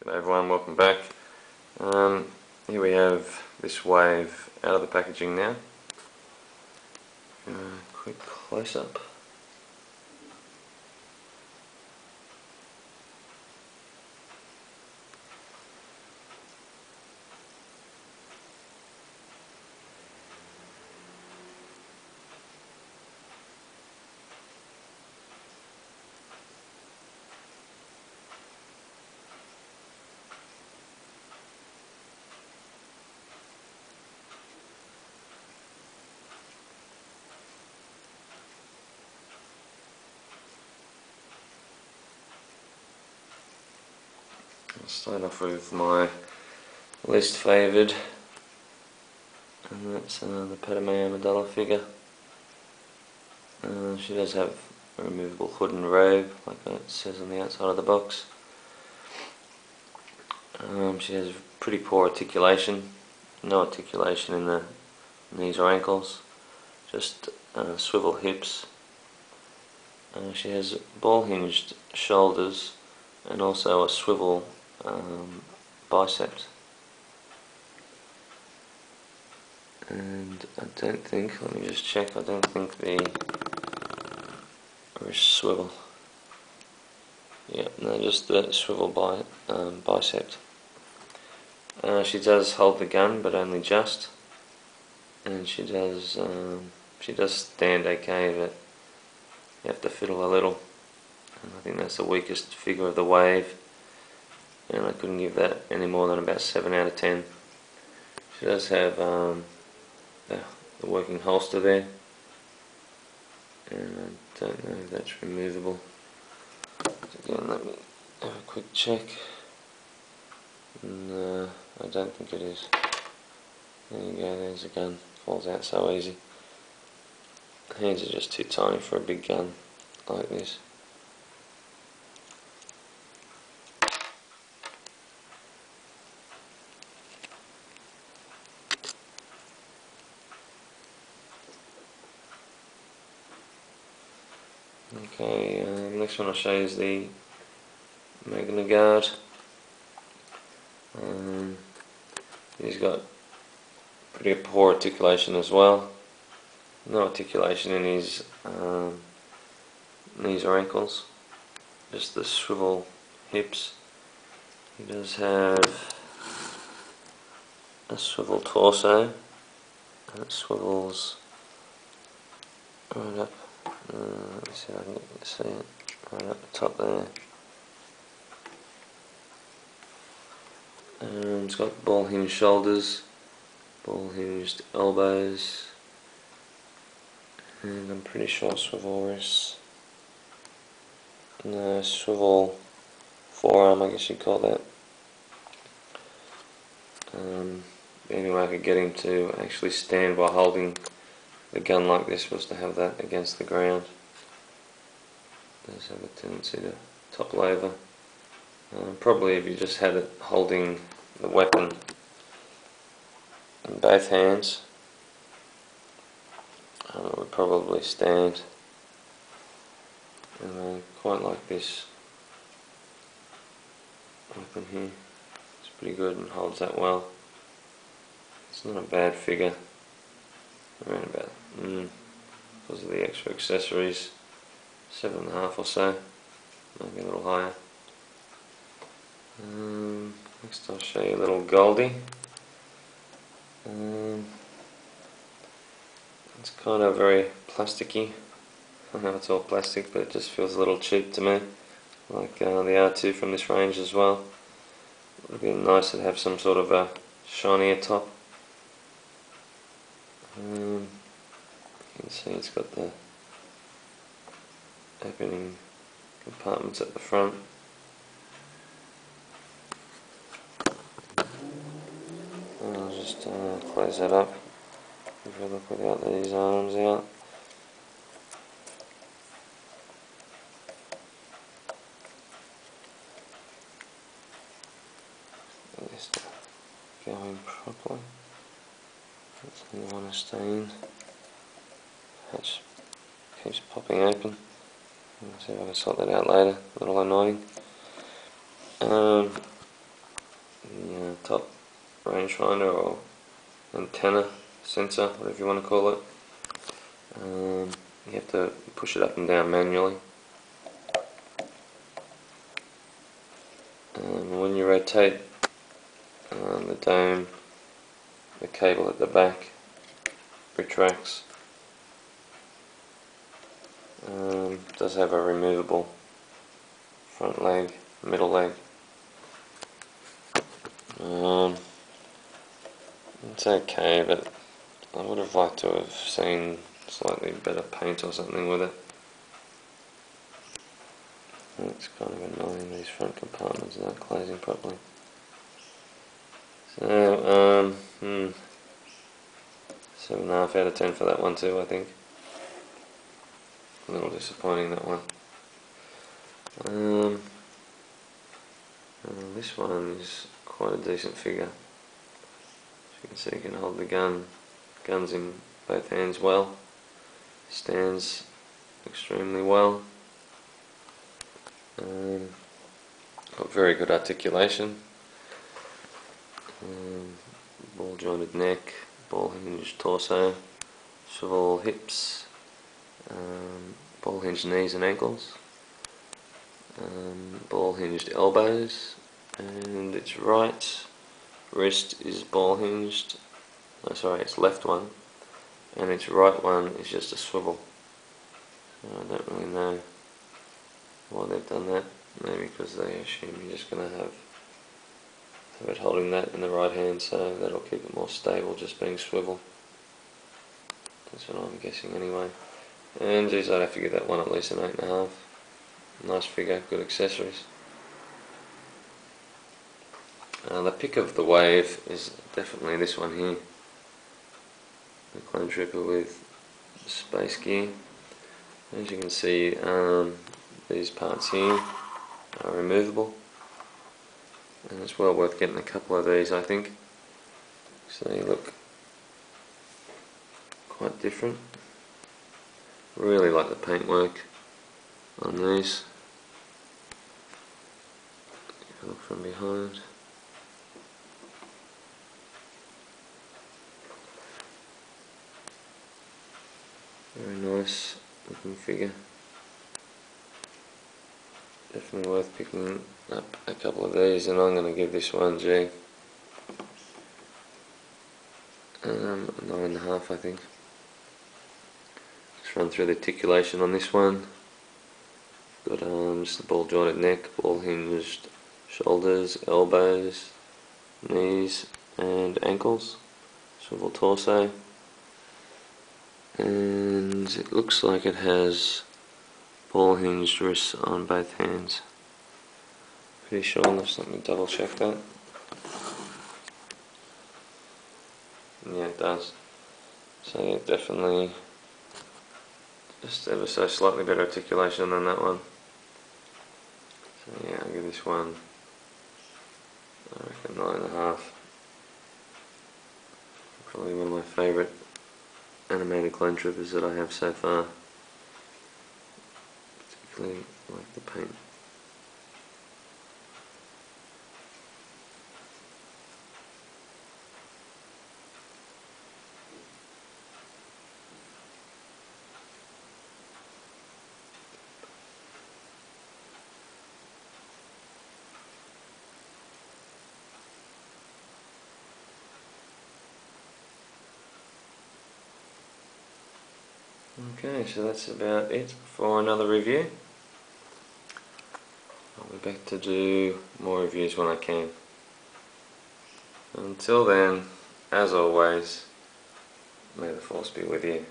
G'day everyone, welcome back. Here we have this wave out of the packaging now. Quick close up. I'll start off with my least favoured, and that's the Padme Amidala figure. She does have a removable hood and robe, like it says on the outside of the box. She has pretty poor articulation, no articulation in the knees or ankles, just swivel hips. She has ball hinged shoulders and also a swivel bicep. And I don't think, let me just check, I don't think the wrist swivel. Yeah, no, just the swivel bicep. She does hold the gun, but only just. And she does stand okay, but you have to fiddle a little. And I think that's the weakest figure of the wave, and I couldn't give that any more than about 7 out of 10. She does have the working holster there, and I don't know if that's removable. So again, let me have a quick check. No, I don't think it is. There you go, there's a gun. Falls out so easy. Hands are just too tiny for a big gun like this. Okay, next one I'll show you is the Magnaguard. He's got pretty poor articulation as well. No articulation in his knees or ankles, just the swivel hips. He does have a swivel torso, and it swivels right up. Let me see if I can get to see it. Right up the top there. It's got ball hinged shoulders, ball hinged elbows, and I'm pretty sure swivel wrists. No, swivel forearm, I guess you'd call that. The only way I could get him to actually stand while holding the gun like this was to have that against the ground. It does have a tendency to topple over. Probably if you just had it holding the weapon in both hands, it would probably stand. And I quite like this weapon here. It's pretty good and holds that well. It's not a bad figure. Around about, because of the extra accessories, 7.5 or so, maybe a little higher. Next I'll show you a little Goldie. It's kind of very plasticky. I know it's all plastic, but it just feels a little cheap to me, like the R2 from this range as well. It would be nice to have some sort of a shinier top. You can see it's got the opening compartments at the front. And I'll just close that up. If you look without these arms out. This going properly. That's the one to stay in. Hatch keeps popping open. I'll see if I can sort that out later. A little annoying. rangefinder or antenna sensor, whatever you want to call it. You have to push it up and down manually. When you rotate the dome, the cable at the back retracts. It does have a removable front leg, middle leg. It's okay, but I would have liked to have seen slightly better paint or something with it. It's kind of annoying, these front compartments are not closing properly. So, 7.5 out of 10 for that one too, I think. A little disappointing, that one. This one is quite a decent figure. As you can see, you can hold the guns in both hands well. Stands extremely well. Got very good articulation. Ball jointed neck, ball hinged torso, swivel hips, ball hinged knees and ankles, ball hinged elbows, and its right wrist is ball hinged, its left one, and its right one is just a swivel. So I don't really know why they've done that. Maybe because they assume you're just going to have it holding that in the right hand, so that'll keep it more stable, just being swivel. That's what I'm guessing anyway. And geez, I'd have to give that one at least an 8.5. Nice figure, good accessories. The pick of the wave is definitely this one here. The Clone Trooper with space gear. As you can see, these parts here are removable, and it's well worth getting a couple of these, I think. So they look quite different. Really like the paintwork on these. Look from behind. Very nice looking figure. Definitely worth picking up a couple of these, and I'm going to give this one a 9.5, I think. Let's run through the articulation on this one. Got just the ball jointed neck, ball hinged shoulders, elbows, knees and ankles, swivel torso, and it looks like it has ball hinged wrists on both hands. Pretty sure, let's let me double check that. Yeah, it does. So yeah, definitely just ever so slightly better articulation than that one. So yeah, I'll give this one, I reckon, 9.5. Probably one of my favourite animated Clone Troopers that I have so far. Particularly like the paint. Okay, so that's about it for another review. I'll be back to do more reviews when I can. Until then, as always, may the Force be with you.